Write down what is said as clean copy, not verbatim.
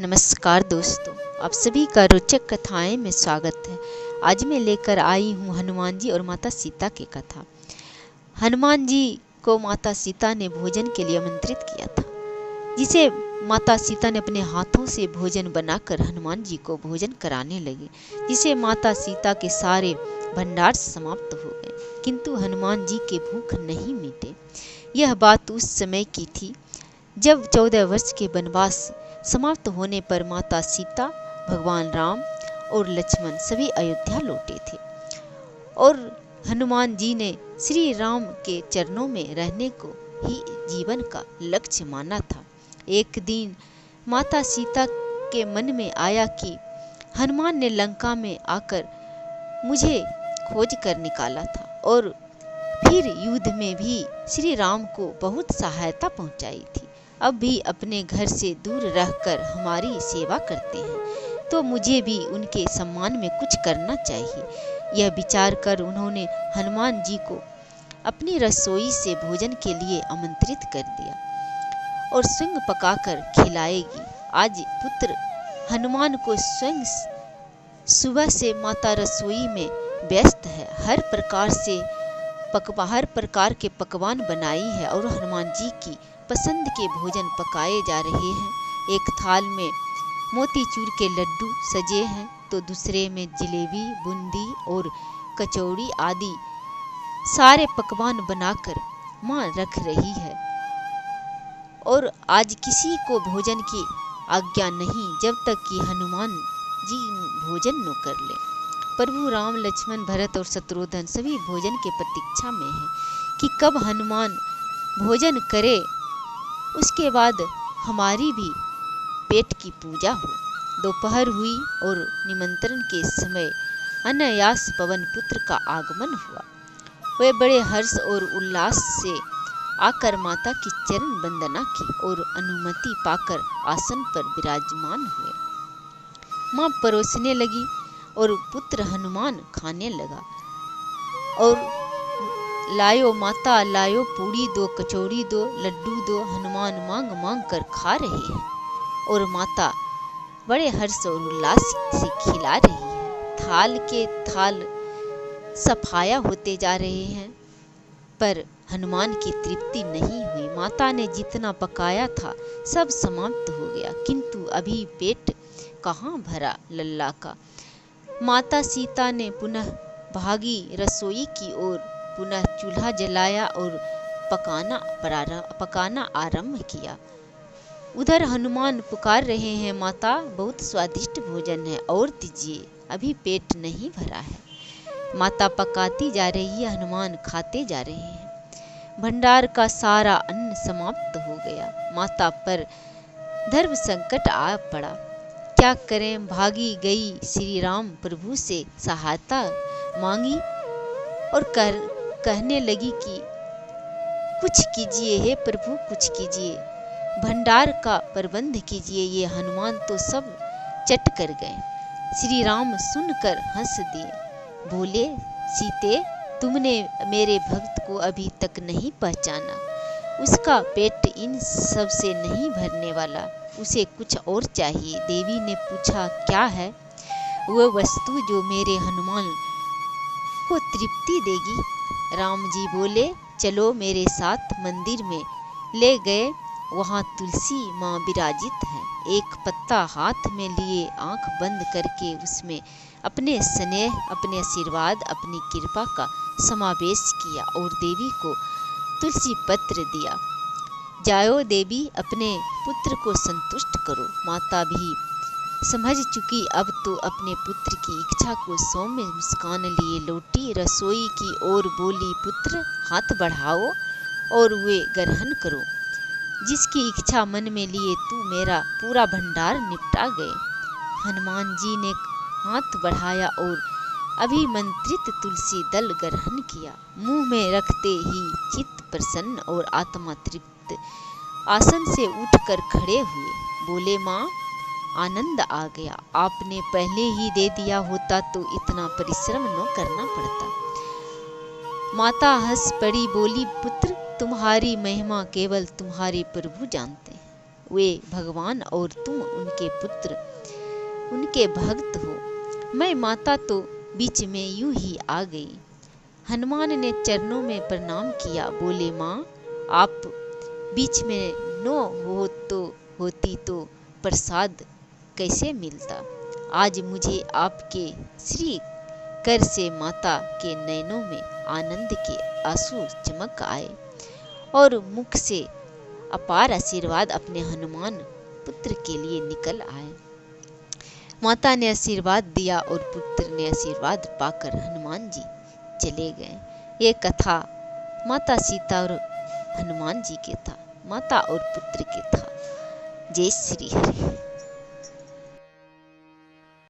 नमस्कार दोस्तों, आप सभी का रोचक कथाएं में स्वागत है। आज मैं लेकर आई हूँ हनुमान जी और माता सीता की कथा। हनुमान जी को माता सीता ने भोजन के लिए आमंत्रित किया था, जिसे माता सीता ने अपने हाथों से भोजन बनाकर हनुमान जी को भोजन कराने लगी, जिसे माता सीता के सारे भंडार समाप्त हो गए, किंतु हनुमान जी के भूख नहीं मिटे। यह बात उस समय की थी जब 14 वर्ष के वनवास समाप्त होने पर माता सीता, भगवान राम और लक्ष्मण सभी अयोध्या लौटे थे और हनुमान जी ने श्री राम के चरणों में रहने को ही जीवन का लक्ष्य माना था। एक दिन माता सीता के मन में आया कि हनुमान ने लंका में आकर मुझे खोज कर निकाला था और फिर युद्ध में भी श्री राम को बहुत सहायता पहुंचाई थी। अब भी अपने घर से दूर रहकर हमारी सेवा करते हैं, तो मुझे भी उनके सम्मान में कुछ करना चाहिए। यह विचार कर उन्होंने हनुमान जी को अपनी रसोई से भोजन के लिए आमंत्रित कर दिया और स्वयं पकाकर खिलाएगी। आज पुत्र हनुमान को स्वयं सुबह से माता रसोई में व्यस्त है, हर प्रकार के पकवान बनाई है और हनुमान जी की पसंद के भोजन पकाए जा रहे हैं। एक थाल में मोतीचूर के लड्डू सजे हैं, तो दूसरे में जलेबी, बूंदी और कचौड़ी आदि सारे पकवान बनाकर माँ रख रही है। और आज किसी को भोजन की आज्ञा नहीं जब तक कि हनुमान जी भोजन न कर ले। प्रभु राम, लक्ष्मण, भरत और शत्रुघ्न सभी भोजन के प्रतीक्षा में हैं कि कब हनुमान भोजन करे, उसके बाद हमारी भी पेट की पूजा हो। दोपहर हुई और निमंत्रण के समय अनायास पवन पुत्र का आगमन हुआ। वे बड़े हर्ष और उल्लास से आकर माता की चरण वंदना की और अनुमति पाकर आसन पर विराजमान हुए। माँ परोसने लगी और पुत्र हनुमान खाने लगा और लायो माता लायो, पूड़ी दो, कचौड़ी दो, लड्डू दो। हनुमान मांग मांग कर खा रहे हैं और माता बड़े हर्ष और उल्लास से खिला रही है। थाल के थाल सफाया होते जा रहे हैं, पर हनुमान की तृप्ति नहीं हुई। माता ने जितना पकाया था सब समाप्त हो गया, किंतु अभी पेट कहाँ भरा लल्ला का। माता सीता ने पुनः भागी रसोई की ओर, पुनः चूल्हा जलाया और पकाना आरंभ किया। उधर हनुमान पुकार रहे हैं, माता बहुत स्वादिष्ट भोजन है और दीजिए, अभी पेट नहीं भरा है। माता पकाती जा रही है, हनुमान खाते जा रहे हैं। भंडार का सारा अन्न समाप्त हो गया। माता पर धर्म संकट आ पड़ा। क्या करें, भागी गई श्री राम प्रभु से सहायता मांगी और कहने लगी कि कुछ कीजिए हे प्रभु, कुछ कीजिए, भंडार का प्रबंध कीजिए। ये हनुमान तो सब चट कर गए। श्री राम सुनकर हंस दिए, बोले, सीते, तुमने मेरे भक्त को अभी तक नहीं पहचाना। उसका पेट इन सब से नहीं भरने वाला, उसे कुछ और चाहिए। देवी ने पूछा, क्या है वह वस्तु जो मेरे हनुमान को तृप्ति देगी? राम जी बोले, चलो मेरे साथ मंदिर में। ले गए, वहाँ तुलसी माँ विराजित है। एक पत्ता हाथ में लिए आंख बंद करके उसमें अपने स्नेह, अपने आशीर्वाद, अपनी कृपा का समावेश किया और देवी को तुलसी पत्र दिया। जाओ देवी, अपने पुत्र को संतुष्ट करो। माता भी समझ चुकी अब तो अपने पुत्र की इच्छा को सौम्य मुस्कान लिए लौटी रसोई की ओर, बोली, पुत्र हाथ बढ़ाओ और वे ग्रहण करो। जिसकी इच्छा मन में लिए तू मेरा पूरा भंडार निपटा गए। हनुमान जी ने हाथ बढ़ाया और अभिमंत्रित तुलसी दल ग्रहण किया। मुंह में रखते ही चित्त प्रसन्न और आत्मा तृप्त। आसन से उठकर खड़े हुए, बोले, माँ आनंद आ गया। आपने पहले ही दे दिया होता तो इतना परिश्रम न करना पड़ता। माता हंस पड़ी, बोली, पुत्र तुम्हारी महिमा केवल तुम्हारे प्रभु जानते हैं। वे भगवान और तुम उनके पुत्र, उनके भक्त हो। मैं माता तो बीच में यूं ही आ गई। हनुमान ने चरणों में प्रणाम किया, बोले माँ आप बीच में न होती तो प्रसाद कैसे मिलता। आज मुझे आपके श्री कर से माता के नैनों में आनंद के आंसू चमक आए और मुख से अपार आशीर्वाद अपने हनुमान पुत्र के लिए निकल आए। माता ने आशीर्वाद दिया और पुत्र ने आशीर्वाद पाकर हनुमान जी चले गए। ये कथा माता सीता और हनुमान जी के था, माता और पुत्र के था। जय श्री हरि।